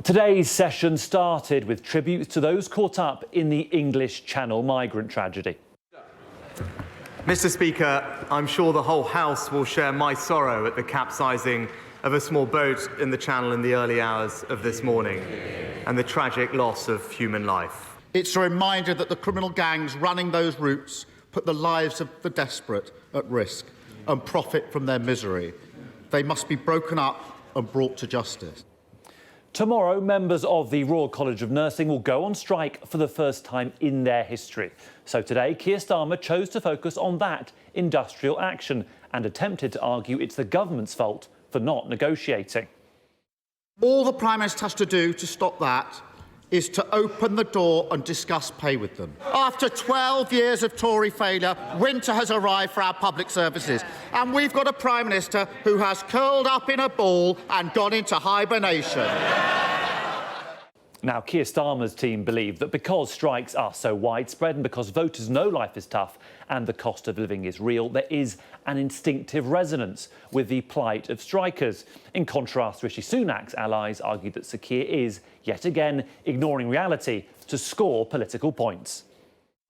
Today's session started with tributes to those caught up in the English Channel migrant tragedy. Mr. Speaker, I'm sure the whole House will share my sorrow at the capsizing of a small boat in the Channel in the early hours of this morning and the tragic loss of human life. It's a reminder that the criminal gangs running those routes put the lives of the desperate at risk and profit from their misery. They must be broken up and brought to justice. Tomorrow, members of the Royal College of Nursing will go on strike for the first time in their history. So today, Keir Starmer chose to focus on that industrial action and attempted to argue it's the government's fault for not negotiating. All the Prime Minister has to do to stop that is to open the door and discuss pay with them. After 12 years of Tory failure, winter has arrived for our public services, and we've got a Prime Minister who has curled up in a ball and gone into hibernation. Now, Keir Starmer's team believe that because strikes are so widespread and because voters know life is tough and the cost of living is real, there is an instinctive resonance with the plight of strikers. In contrast, Rishi Sunak's allies argue that Sir Keir is, yet again, ignoring reality to score political points.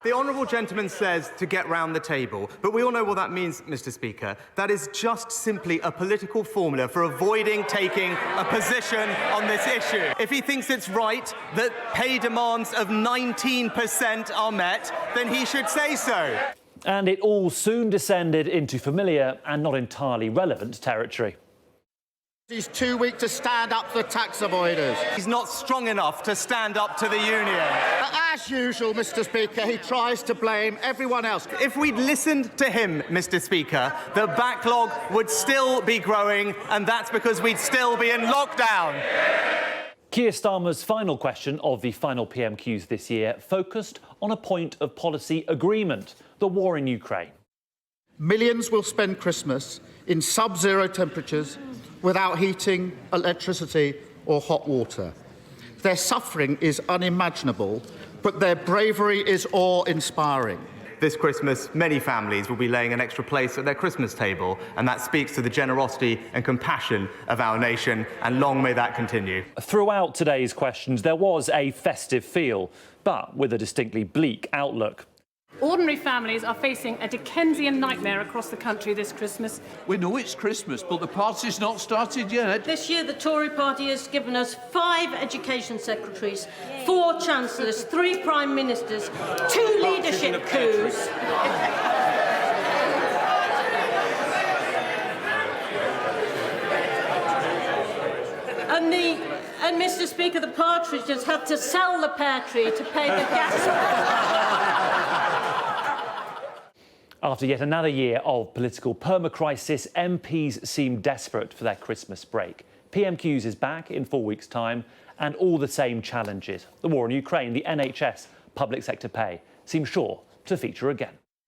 The honourable gentleman says to get round the table, but we all know what that means, Mr. Speaker. That is just simply a political formula for avoiding taking a position on this issue. If he thinks it's right that pay demands of 19% are met, then he should say so. And it all soon descended into familiar and not entirely relevant territory. He's too weak to stand up to the tax avoiders. He's not strong enough to stand up to the union. As usual, Mr. Speaker, he tries to blame everyone else. If we'd listened to him, Mr. Speaker, the backlog would still be growing, and that's because we'd still be in lockdown. Keir Starmer's final question of the final PMQs this year focused on a point of policy agreement: the war in Ukraine. Millions will spend Christmas in sub-zero temperatures without heating, electricity or hot water. Their suffering is unimaginable, but their bravery is awe-inspiring. This Christmas, many families will be laying an extra place at their Christmas table, and that speaks to the generosity and compassion of our nation, and long may that continue. Throughout today's questions, there was a festive feel, but with a distinctly bleak outlook. Ordinary families are facing a Dickensian nightmare across the country this Christmas. We know it's Christmas, but the party's not started yet. This year, the Tory party has given us 5 education secretaries, 4 chancellors, 3 prime ministers, 2 leadership coups. And Mr. Speaker, the Partridges had to sell the pear tree to pay the gas. After yet another year of political perma-crisis, MPs seem desperate for their Christmas break. PMQs is back in 4 weeks' time, and all the same challenges. The war in Ukraine, the NHS, public sector pay seem sure to feature again.